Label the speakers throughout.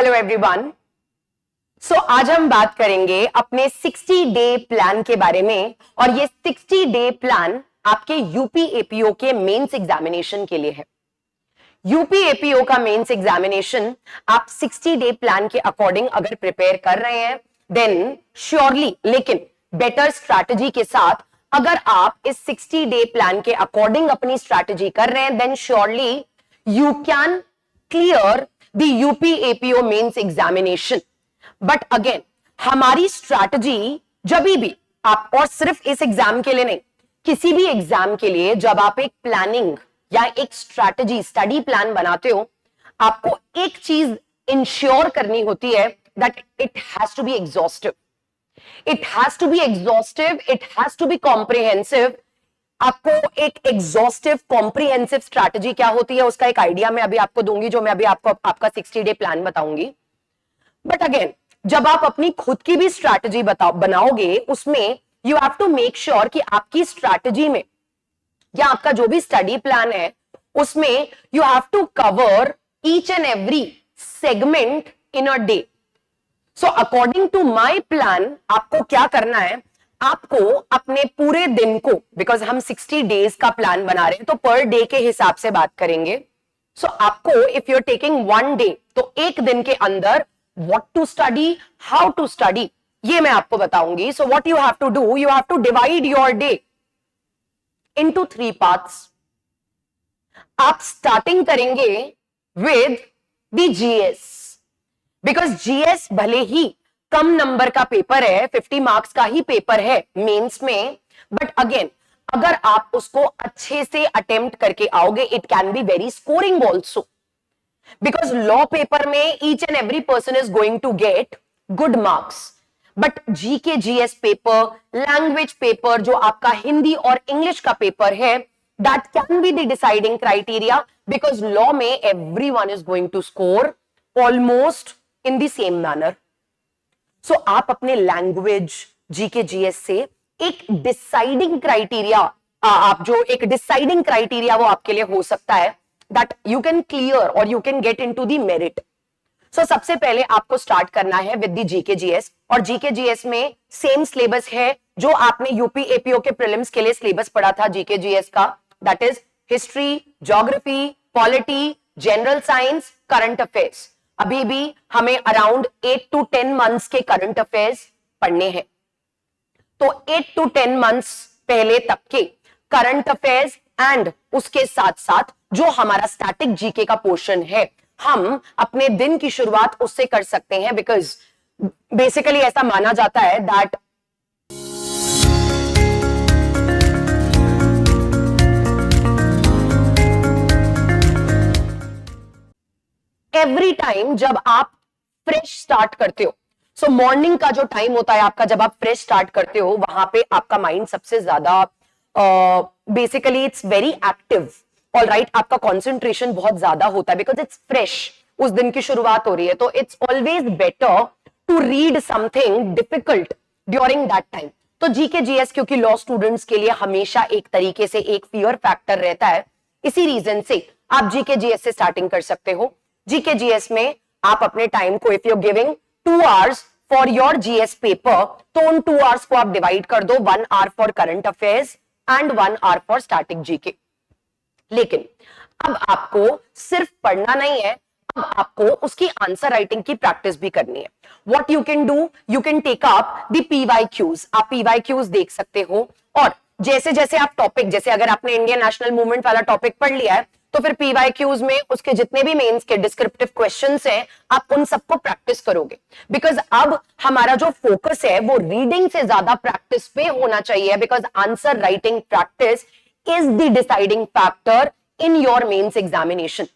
Speaker 1: Hello everyone. आज हम बात करेंगे अपने 60 डे प्लान के बारे में, और ये 60 डे प्लान आपके यूपी एपीओ के मेंस एग्जामिनेशन के लिए है। यूपी एपीओ का मेंस एग्जामिनेशन आप 60 डे प्लान के अकॉर्डिंग अगर प्रिपेयर कर रहे हैं देन श्योरली, लेकिन बेटर स्ट्रैटेजी के साथ अगर आप इस 60 डे प्लान के अकॉर्डिंग अपनी स्ट्रैटेजी कर रहे हैं then surely you can clear the UP APO mains examination. But again हमारी स्ट्रैटेजी जब भी आप, और सिर्फ इस एग्जाम के लिए नहीं, किसी भी एग्जाम के लिए जब आप एक प्लानिंग या एक स्ट्रैटेजी स्टडी प्लान बनाते हो, आपको एक चीज इंश्योर करनी होती है that it has to be exhaustive, it has to be exhaustive, it has to be comprehensive. आपको एक एग्जॉस्टिव कॉम्प्रिहेंसिव स्ट्रैटेजी क्या होती है उसका एक आइडिया मैं अभी आपको दूंगी, जो मैं अभी आपको आपका 60 डे प्लान बताऊंगी। बट अगेन जब आप अपनी खुद की भी स्ट्रैटेजी बनाओगे उसमें you have to make sure कि आपकी स्ट्रैटेजी में या आपका जो भी स्टडी प्लान है उसमें you have to cover each and every segment in a day. So according to my plan आपको क्या करना है, आपको अपने पूरे दिन को, बिकॉज हम 60 डेज का प्लान बना रहे हैं तो पर डे के हिसाब से बात करेंगे। सो आपको if you are taking one day तो एक दिन के अंदर what to study, how to study, ये मैं आपको बताऊंगी। So what you have to do, you have to divide your day into 3 parts. आप स्टार्टिंग करेंगे with the GS, because GS भले ही कम नंबर का पेपर है, 50 मार्क्स का ही पेपर है मेंस में, बट अगेन अगर आप उसको अच्छे से अटेम्प्ट करके आओगे it can be very scoring also, because law paper में each and every person is going to get good marks, but GK GS paper, language paper जो आपका हिंदी और इंग्लिश का पेपर है, that can be the deciding criteria, because law में everyone is going to score almost in the same manner. So आप अपने language GK GS से एक डिसाइडिंग क्राइटेरिया, आप जो एक डिसाइडिंग क्राइटेरिया वो आपके लिए हो सकता है that you can clear or you can get into the merit. So सबसे पहले आपको स्टार्ट करना है with the GKGS, और GKGS में सेम सिलेबस है जो आपने यूपी एपीओ के प्रीलिम्स के लिए सिलेबस पढ़ा था GKGS का, that is history, geography, polity, general science, current affairs. अभी भी हमें अराउंड 8 to 10 मंथ्स के करंट अफेयर्स पढ़ने हैं, तो 8 to 10 मंथ्स पहले तक के करंट अफेयर्स एंड उसके साथ साथ जो हमारा स्टैटिक जीके का पोर्शन है हम अपने दिन की शुरुआत उससे कर सकते हैं, बिकॉज बेसिकली ऐसा माना जाता है दैट एवरी टाइम जब आप फ्रेश स्टार्ट करते हो, सो मॉर्निंग का जो टाइम होता है आपका जब आप फ्रेश स्टार्ट करते हो वहां पे आपका माइंड सबसे ज्यादा basically it's very active, all right, आपका कॉन्सेंट्रेशन बहुत ज्यादा होता है बिकॉज इट्स फ्रेश, उस दिन की शुरुआत हो रही है, तो it's always better to read something difficult during that time. तो जीके जीएस क्योंकि लॉ स्टूडेंट्स के लिए हमेशा एक तरीके से एक फियर फैक्टर रहता है, इसी रीजन से आप जीके जीएस से स्टार्टिंग कर सकते हो। जीके जीएस में आप अपने टाइम को, if you giving 2 hours for your GS paper, तो उन 2 hours को आप डिवाइड कर दो, 1 hour for current affairs and 1 hour for static GK. लेकिन अब आपको सिर्फ पढ़ना नहीं है, अब आपको उसकी आंसर राइटिंग की प्रैक्टिस भी करनी है। What you can do, you can take up the PYQs, आप पीवाईक्यूज देख सकते हो, और जैसे जैसे आप टॉपिक, जैसे अगर आपने इंडियन नेशनल मूवमेंट वाला टॉपिक पढ़ लिया है तो फिर पीवाईक्यूज में उसके जितने भी मेंस के डिस्क्रिप्टिव क्वेश्चंस हैं आप उन सबको प्रैक्टिस करोगे, बिकॉज अब हमारा जो फोकस है वो रीडिंग से ज्यादा प्रैक्टिस पे होना चाहिए, because answer writing practice is the deciding factor in your mains examination,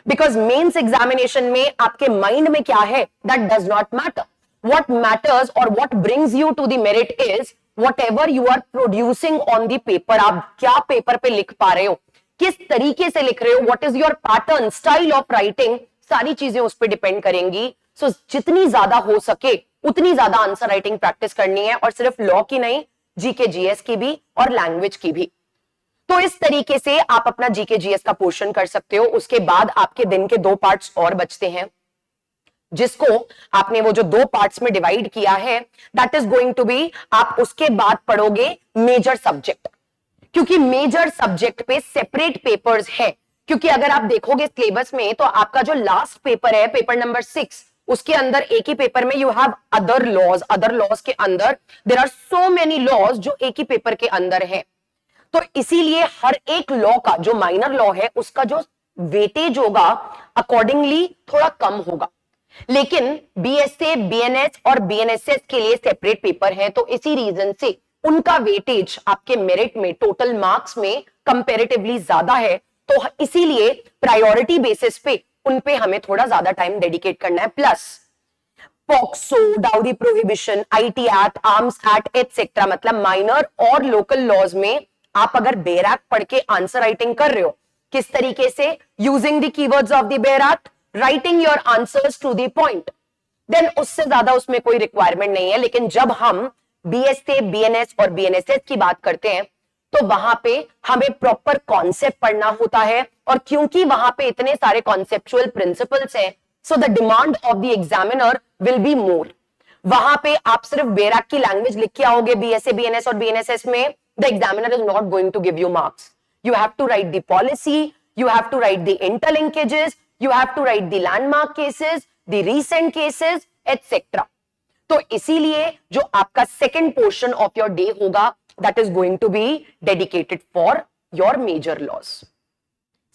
Speaker 1: because mains examination में आपके mind में क्या है that does not matter, what matters or what brings you to the merit is whatever you are producing on the paper, आप क्या paper पे लिख पा रहे हो, किस तरीके से लिख रहे हो, what is your pattern, style of writing, सारी चीजें उस पर डिपेंड करेंगी। सो जितनी ज्यादा हो सके उतनी ज्यादा आंसर राइटिंग प्रैक्टिस करनी है, और सिर्फ लॉ की नहीं, जीके जीएस की भी और लैंग्वेज की भी। तो इस तरीके से आप अपना जीके जीएस का पोर्शन कर सकते हो। उसके बाद आपके दिन के 2 पार्ट्स और बचते हैं। जिसको आपने वो जो दो पार्ट्स में डिवाइड किया है, that is going to be, आप उसके बाद पढ़ोगे मेजर सब्जेक्ट, क्योंकि मेजर सब्जेक्ट पे सेपरेट पेपर्स है। क्योंकि अगर आप देखोगे सिलेबस में तो आपका जो लास्ट पेपर है, पेपर नंबर 6, उसके अंदर एक ही पेपर में you have other laws. Other laws के अंदर there are so many laws जो एक ही पेपर के अंदर है। तो इसीलिए हर एक लॉ का जो माइनर लॉ है उसका जो वेटेज होगा अकॉर्डिंगली थोड़ा कम होगा। लेकिन बीएसए, बीएनएस और बीएनएसएस के लिए सेपरेट पेपर है, तो इसी रीजन से उनका वेटेज आपके मेरिट में, टोटल मार्क्स में कंपैरेटिवली ज्यादा है। तो इसीलिए प्रायोरिटी बेसिस पे उन पे हमें थोड़ा ज्यादा टाइम डेडिकेट करना है। Plus POCSO, dowry prohibition, IT act, arms act etcetera, मतलब माइनर और लोकल लॉज में आप अगर बेयर एक्ट पढ़ के आंसर राइटिंग कर रहे हो, किस तरीके से, using the keywords of the bare act, writing your answers to the point, then उससे ज्यादा उसमें कोई रिक्वायरमेंट नहीं है। लेकिन जब हम बीएसए, बीएनएस और बीएनएसएस की बात करते हैं तो वहां पे हमें प्रॉपर कॉन्सेप्ट पढ़ना होता है, और क्योंकि वहां पे इतने सारे कॉन्सेप्चुअल प्रिंसिपल्स हैं, so the demand of the examiner will be more. वहां पे आप सिर्फ बेयर एक्ट की लैंग्वेज लिख के आओगे बीएसए, बीएनएस और बीएनएसएस में, the examiner is not going to give you marks. You have to write the policy, you have to write the interlinkages, you have to write the landmark cases, the recent cases, etc. तो इसीलिए जो आपका second portion of your day होगा, that is going to be dedicated for your major laws.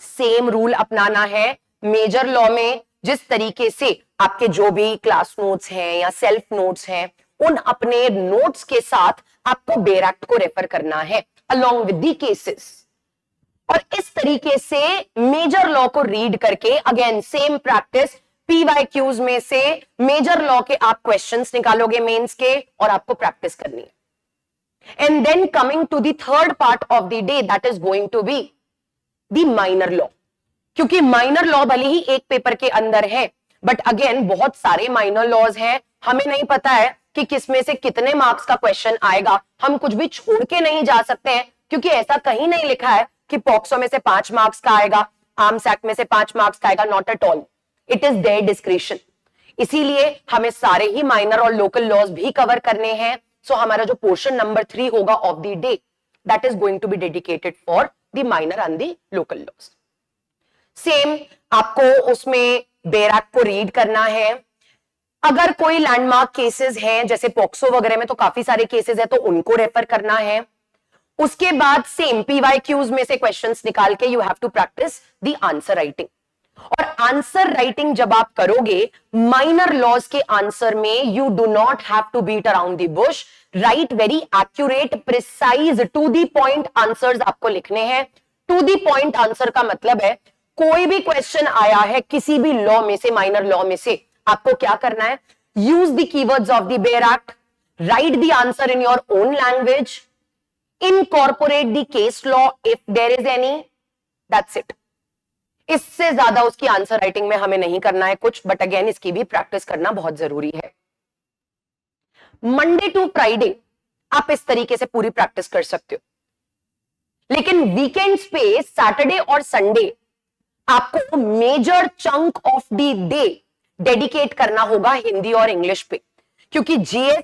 Speaker 1: Same rule अपनाना है major law में। जिस तरीके से आपके जो भी क्लास नोट्स हैं या सेल्फ नोट्स हैं, उन अपने नोट्स के साथ आपको बेयर एक्ट को रेफर करना है along with the cases। और इस तरीके से मेजर लॉ को रीड करके, अगेन सेम प्रैक्टिस, पीवाईक्यूज में से मेजर लॉ के आप क्वेश्चंस निकालोगे मेंस के, और आपको प्रैक्टिस करनी है। And then coming to the third part of the day, that is going to be the minor law. क्योंकि माइनर लॉ भले ही एक पेपर के अंदर है, बट अगेन बहुत सारे माइनर लॉज हैं, हमें नहीं पता है कि किसमें से कितने मार्क्स का क्वेश्चन आएगा। हम कुछ भी छोड़ के नहीं जा सकते हैं, क्योंकि ऐसा कहीं नहीं लिखा है कि पॉक्सो में से 5 मार्क्स का आएगा, आर्म्स एक्ट में से 5 मार्क्स का आएगा, not at all, it is there description. इसीलिए हमें सारे ही माइनर और लोकल लॉज भी कवर करने हैं। सो हमारा जो पोर्शन नंबर 3 होगा of the day, that is going to be dedicated for the minor and the local laws. Same आपको उसमें बेयर एक्ट को रीड करना है। अगर कोई लैंडमार्क केसेस हैं, जैसे पॉक्सो वगैरह में तो काफी सारे केसेस है, तो उनको रेफर करना है। उसके बाद सेम पीवाईक्यूज में से क्वेश्चंस निकाल के you have to practice the answer writing. और आंसर राइटिंग जब आप करोगे माइनर लॉज के आंसर में, you do not have to beat around the bush, write very accurate, precise, to the point answers आपको लिखने हैं। टू द पॉइंट आंसर का मतलब है कोई भी क्वेश्चन आया है किसी भी लॉ में से, माइनर लॉ में से, आपको क्या करना है, use the keywords of the bare act, right the answer in your own language, incorporate the case law if there is any, that's it। इससे ज्यादा उसकी आंसर राइटिंग में हमें नहीं करना है कुछ, बट अगेन इसकी भी प्रैक्टिस करना बहुत जरूरी है। मंडे टू फ्राइडे आप इस तरीके से पूरी प्रैक्टिस कर सकते हो, लेकिन वीकेंड्स पे सैटरडे और संडे आपको major chunk of the day dedicate करना होगा हिंदी और इंग्लिश पे। क्योंकि GS,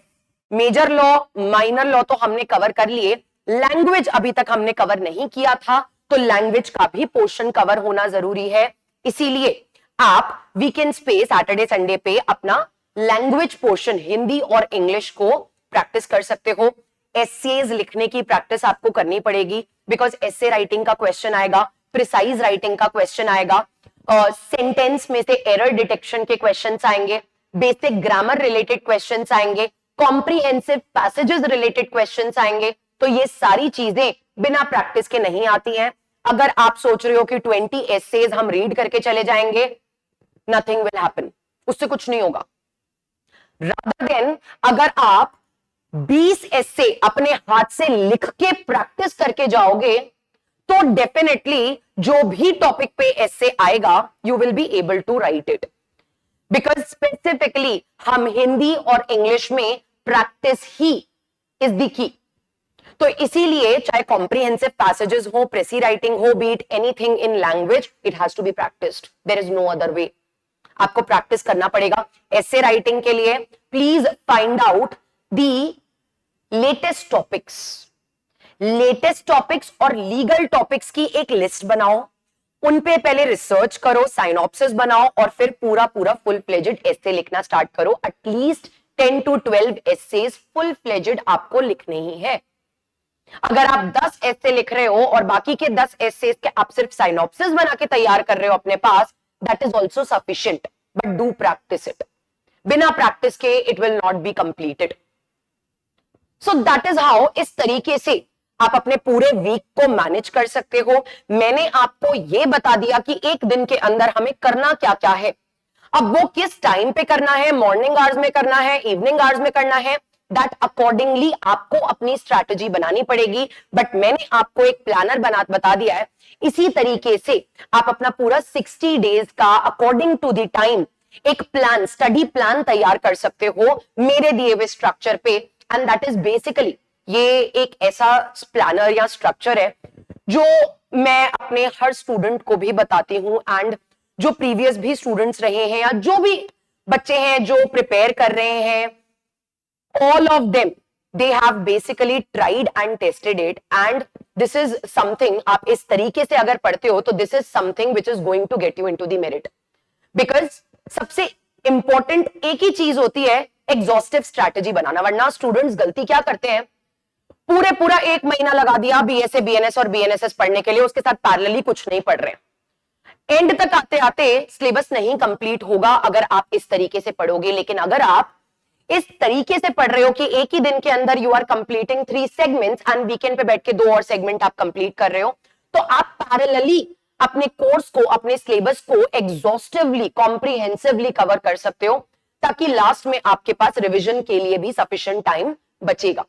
Speaker 1: major law, minor law तो हमने कवर कर लिए, लैंग्वेज अभी तक हमने कवर नहीं किया था, तो लैंग्वेज का भी पोर्शन कवर होना जरूरी है। इसीलिए आप वीकेंड्स पे, सैटरडे संडे पे अपना लैंग्वेज पोर्शन हिंदी और इंग्लिश को प्रैक्टिस कर सकते हो। एसेज लिखने की प्रैक्टिस आपको करनी पड़ेगी, बिकॉज एसे राइटिंग का क्वेश्चन आएगा, प्रिसाइज राइटिंग का क्वेश्चन आएगा, सेंटेंस में से एरर डिटेक्शन के क्वेश्चंस आएंगे, बेसिक ग्रामर रिलेटेड क्वेश्चंस आएंगे, कॉम्प्रिहेंसिव पैसेजेस रिलेटेड क्वेश्चंस आएंगे। तो ये सारी चीजें बिना प्रैक्टिस के नहीं आती हैं। अगर आप सोच रहे हो कि 20 एसेज हम रीड करके चले जाएंगे, नथिंग विल हैपन, उससे कुछ नहीं होगा। रादर देन अगर आप 20 एसे अपने हाथ से लिख के प्रैक्टिस करके जाओगे, तो डेफिनेटली जो भी टॉपिक पे एसे आएगा, you will be able to write it. Because specifically हम हिंदी और इंग्लिश में प्रैक्टिस ही इज द की। तो इसीलिए चाहे कॉम्प्रिहेंसिव पैसेजेस हो, प्रेसी राइटिंग हो, be it anything in language, it has to be practised, there is no other way. आपको प्रैक्टिस करना पड़ेगा। एसे राइटिंग के लिए please find out the latest topics और लीगल टॉपिक्स की एक लिस्ट बनाओ, उन पे पहले रिसर्च करो, साइनॉप्सिस बनाओ और फिर पूरा फुल फ्लेजेड एसे लिखना स्टार्ट करो। At least 10 to 12 essays full fledged आपको लिखने ही है। अगर आप 10 एसे लिख रहे हो और बाकी के 10 एसेज के आप सिर्फ साइनॉप्सिस बना के तैयार कर रहे हो अपने पास, that is also sufficient, but do practice it. बिना प्रैक्टिस के it will not be completed. So that is how, इस तरीके से आप अपने पूरे वीक को मैनेज कर सकते हो। मैंने आपको यह बता दिया कि एक दिन के अंदर हमें करना क्या क्या है। अब वो किस टाइम पे करना है, मॉर्निंग आवर्स में करना है, इवनिंग आवर्स में करना है, दैट अकॉर्डिंगली आपको अपनी स्ट्रैटेजी बनानी पड़ेगी। बट मैंने आपको एक प्लानर बता दिया है। इसी तरीके से आप अपना पूरा 60 डेज का अकॉर्डिंग टू द टाइम एक प्लान, स्टडी प्लान तैयार कर सकते हो मेरे दिए हुए स्ट्रक्चर पे। एंड दैट इज बेसिकली, ये एक ऐसा प्लानर या स्ट्रक्चर है जो मैं अपने हर स्टूडेंट को भी बताती हूं, एंड जो प्रीवियस भी स्टूडेंट्स रहे हैं या जो भी बच्चे हैं जो प्रिपेयर कर रहे हैं, all of them they have basically tried and tested it, and this is something, आप इस तरीके से अगर पढ़ते हो तो this is something which is going to get you into the merit, because सबसे इंपॉर्टेंट एक ही चीज होती है, एग्जॉस्टिव स्ट्रैटेजी बनाना। वरना स्टूडेंट्स गलती क्या करते हैं, पूरा एक महीना लगा दिया बीएसए बीएनएस और बीएनएसएस पढ़ने के लिए, उसके साथ पैरेलली कुछ नहीं पढ़ रहे, एंड तक आते आते सिलेबस नहीं कंप्लीट होगा अगर आप इस तरीके से पढ़ोगे। लेकिन अगर आप इस तरीके से पढ़ रहे हो कि एक ही दिन के अंदर you are completing 3 segments and weekend पे बैठ के 2 और सेगमेंट आप कंप्लीट कर रहे हो, तो आप पैरेलली अपने कोर्स को, अपने सिलेबस को एग्जॉस्टिवली, कॉम्प्रिहेंसिवली कवर कर सकते हो, ताकि लास्ट में आपके पास रिवीजन के लिए भी सफिशिएंट टाइम बचेगा।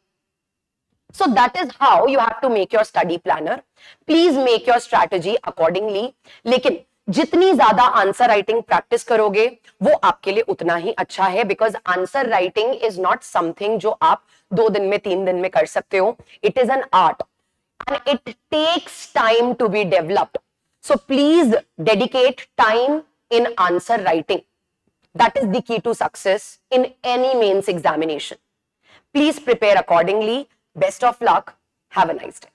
Speaker 1: So that is how you have to make your study planner. Please make your strategy accordingly. लेकिन जितनी ज्यादा आंसर राइटिंग प्रैक्टिस करोगे वो आपके लिए उतना ही अच्छा है, because answer writing is not something जो आप 2 दिन में 3 दिन में कर सकते हो। It is an art and it takes time to be developed. So please dedicate time in answer writing. That is the key to success in any mains examination. Please prepare accordingly. Best of luck. Have a nice day.